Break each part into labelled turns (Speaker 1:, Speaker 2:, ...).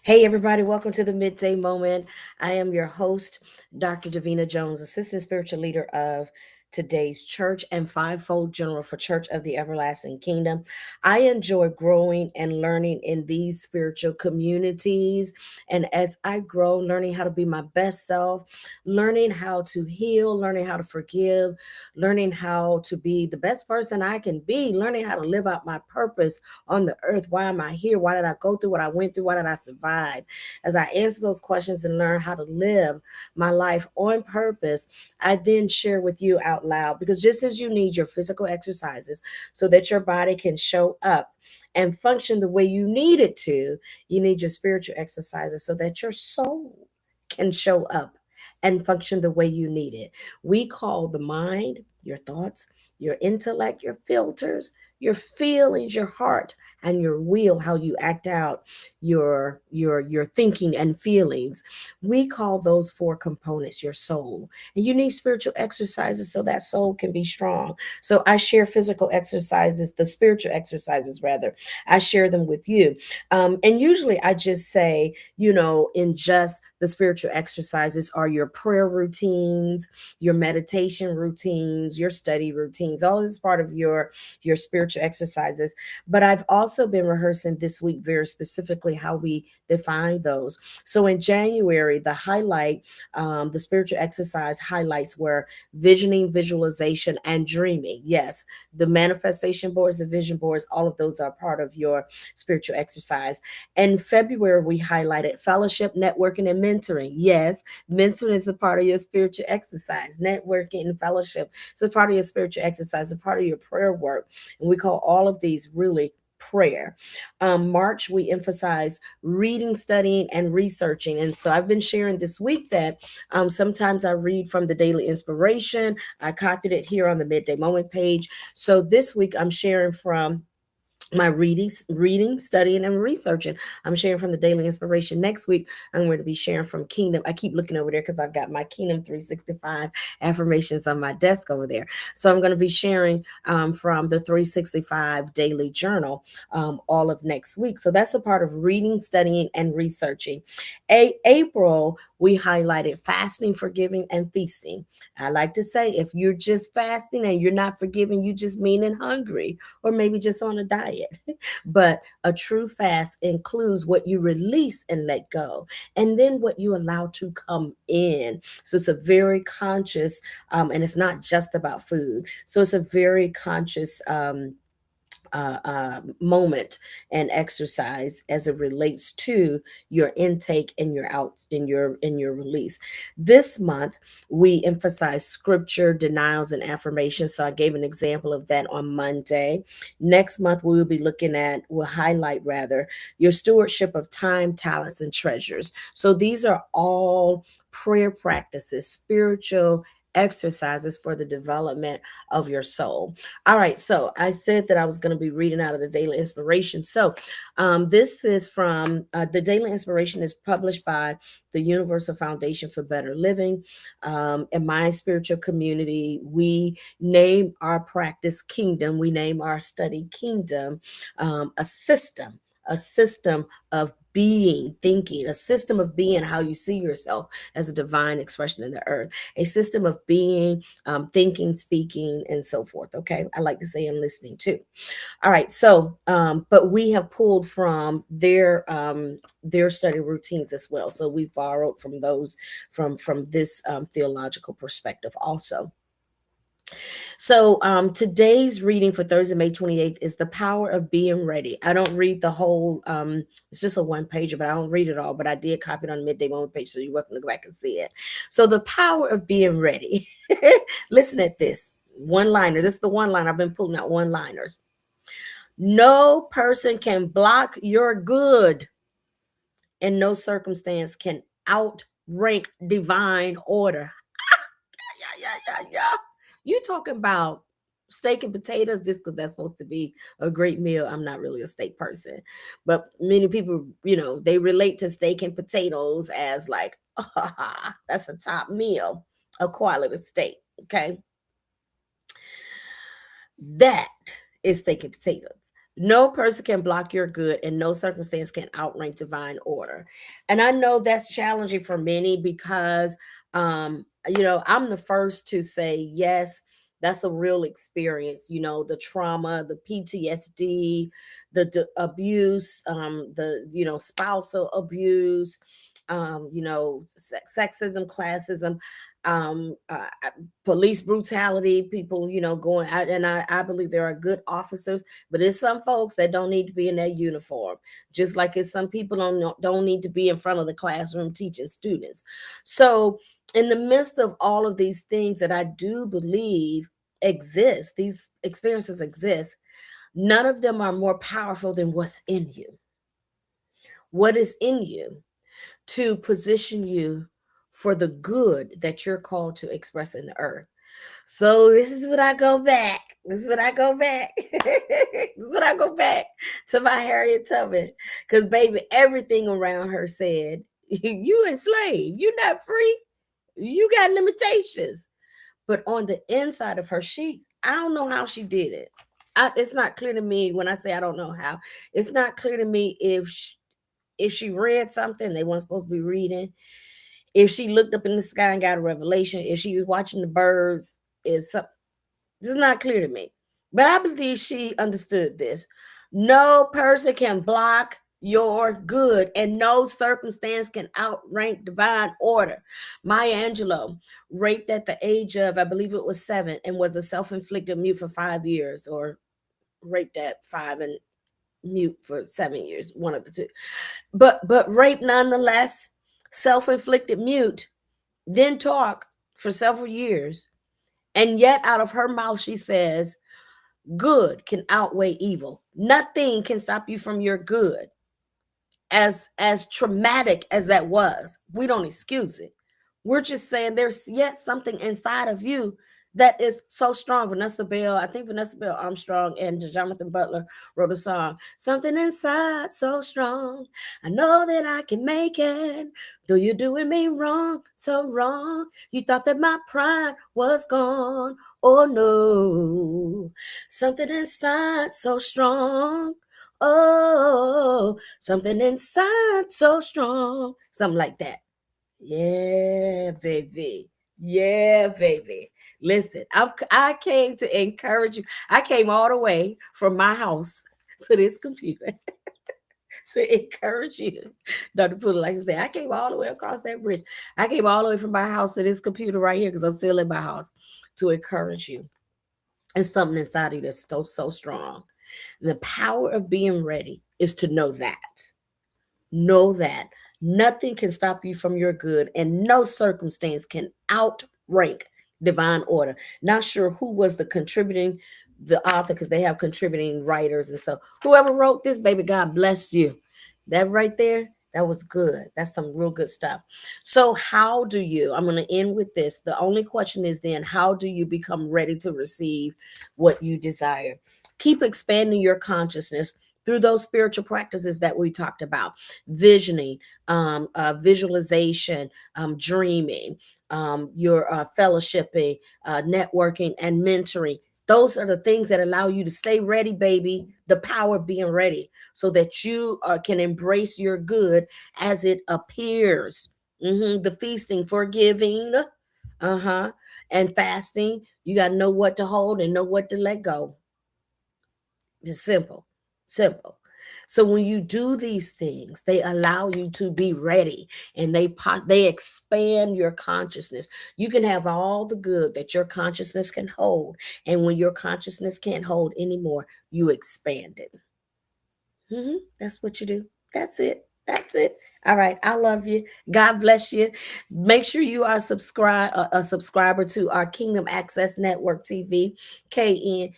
Speaker 1: Hey, everybody, welcome to the Midday Moment. I am your host, Dr. Davina Jones, Assistant Spiritual Leader of today's church and fivefold general for Church of the Everlasting Kingdom. I enjoy growing and learning in these spiritual communities. And as I grow, learning how to be my best self, learning how to heal, learning how to forgive, learning how to be the best person I can be, learning how to live out my purpose on the earth. Why am I here? Why did I go through what I went through? Why did I survive? As I answer those questions and learn how to live my life on purpose, I then share with you out loud because just as you need your physical exercises so that your body can show up and function the way you need it to, you need your spiritual exercises so that your soul can show up and function the way you need it. We call the mind, your thoughts, your intellect, your filters, your feelings, your heart, and your will, how you act out your thinking and feelings. We call those four components your soul. And you need spiritual exercises so that soul can be strong. So I share physical exercises, the spiritual exercises rather. I share them with you. And usually I just say, in just the spiritual exercises are your prayer routines, your meditation routines, your study routines. All this is part of your spiritual exercises. But I've also been rehearsing this week very specifically how we define those. So in January, the spiritual exercise highlights were visioning, visualization, and dreaming. Yes, the manifestation boards, the vision boards, all of those are part of your spiritual exercise. In February, we highlighted fellowship, networking, and mentoring. Yes, mentoring is a part of your spiritual exercise. Networking and fellowship is a part of your spiritual exercise, a part of your prayer work. And we call all of these really prayer. March, we emphasize reading, studying, and researching. And so I've been sharing this week that sometimes I read from the Daily Inspiration. I copied it here on the Midday Moment page. So this week I'm sharing from my reading, studying, and researching. I'm sharing from the Daily Inspiration. Next week, I'm going to be sharing from Kingdom. I keep looking over there because I've got my Kingdom 365 affirmations on my desk over there. So I'm going to be sharing from the 365 Daily Journal all of next week. So that's a part of reading, studying, and researching. April, we highlighted fasting, forgiving, and feasting. I like to say if you're just fasting and you're not forgiving, you just meaning hungry or maybe just on a diet. But a true fast includes what you release and let go, and then what you allow to come in. So it's a very conscious, and it's not just about food. So it's a very conscious moment and exercise as it relates to your intake and your out in your release. This month we emphasize scripture, denials, and affirmations. So I gave an example of that on Monday. Next month we'll highlight rather your stewardship of time, talents, and treasures. So these are all prayer practices, spiritual exercises for the development of your soul. All right, so I said that I was going to be reading out of the Daily Inspiration. So, this is from the Daily Inspiration is published by the Universal Foundation for Better Living. In my spiritual community, we name our practice Kingdom. We name our study Kingdom, a system of being, thinking, a system of being, how you see yourself as a divine expression in the earth, a system of being, thinking, speaking, and so forth. Okay. I like to say and listening too. All right. So, but we have pulled from their study routines as well. So we've borrowed from those from this theological perspective also. So today's reading for Thursday, May 28th is The Power of Being Ready. I don't read the whole, it's just a one pager, but I don't read it all. But I did copy it on the Midday Moment page, so you're welcome to go back and see it. So the power of being ready. Listen at this one liner. This is the one line I've been pulling out one liners. No person can block your good, and no circumstance can outrank divine order. Yeah. You talking about steak and potatoes just because that's supposed to be a great meal. I'm not really a steak person, but many people, they relate to steak and potatoes as like, that's a top meal, a quality steak. Okay. That is steak and potatoes. No person can block your good, and no circumstance can outrank divine order. And I know that's challenging for many because, I'm the first to say, yes, that's a real experience. The trauma, the PTSD, the abuse, the spousal abuse, sexism, classism, police brutality, people, going out. And I believe there are good officers, but it's some folks that don't need to be in that uniform, just like it's some people don't need to be in front of the classroom teaching students. So in the midst of all of these things that I do believe exist, these experiences exist, none of them are more powerful than what's in you. What is in you to position you for the good that you're called to express in the earth. So this is when I go back. This is when I go back. This is when I go back to my Harriet Tubman. Because, baby, everything around her said, you enslaved. You're not free. You got limitations. But on the inside of her, I don't know how she did it. It's not clear to me when I say I don't know how. It's not clear to me if she read something they weren't supposed to be reading, if she looked up in the sky and got a revelation, if she was watching the birds, if something, this is not clear to me. But I believe she understood this. No person can block your good, and no circumstance can outrank divine order. Maya Angelou, raped at the age of, I believe it was 7, and was a self-inflicted mute for 5 years, or raped at 5 and mute for 7 years, one of the two. But rape nonetheless, self-inflicted mute, then talk for several years. And yet out of her mouth, she says, good can outweigh evil. Nothing can stop you from your good. As traumatic as that was, we don't excuse it. We're just saying there's yet something inside of you that is so strong. I think Vanessa Bell Armstrong and Jonathan Butler wrote a song, something inside so strong. I know that I can make it. Though you're doing me wrong, so wrong. You thought that my pride was gone. Oh no, something inside so strong. Oh, something inside so strong. Something like that. Yeah, baby. Yeah, baby. Listen, I came to encourage you. I came all the way from my house to this computer to encourage you. Dr. Poodle likes to say, I came all the way across that bridge. I came all the way from my house to this computer right here because I'm still in my house to encourage you. It's something inside of you that's so strong. The power of being ready is to know that. Know that nothing can stop you from your good, and no circumstance can outrank divine order. Not sure who was the author, because they have contributing writers and stuff. Whoever wrote this, baby, God bless you. That right there, that was good. That's some real good stuff. So, I'm going to end with this. The only question is then, how do you become ready to receive what you desire? Keep expanding your consciousness through those spiritual practices that we talked about: visioning, visualization, dreaming, your fellowshipping, networking, and mentoring. Those are the things that allow you to stay ready, baby. The power of being ready so that you can embrace your good as it appears. The feasting, forgiving, and fasting. You got to know what to hold and know what to let go. It's simple. Simple. So when you do these things, they allow you to be ready, and they expand your consciousness. You can have all the good that your consciousness can hold, and when your consciousness can't hold anymore, you expand it. That's what you do. That's it. That's it. All right. I love you. God bless you. Make sure you are a subscriber to our Kingdom Access Network TV, KANTV.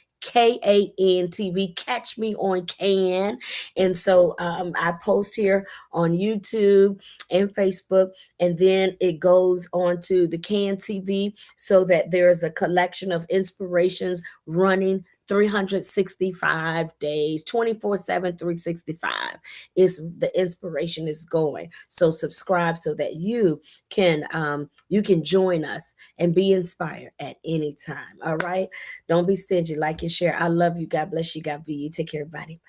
Speaker 1: Catch me on KAN. And so I post here on YouTube and Facebook, and then it goes on to the KANTV, so that there is a collection of inspirations running 365 days, 24/7, 365 is the inspiration is going. So subscribe so that you can join us and be inspired at any time. All right. Don't be stingy. Like and share. I love you. God bless you. God be you. Take care, everybody.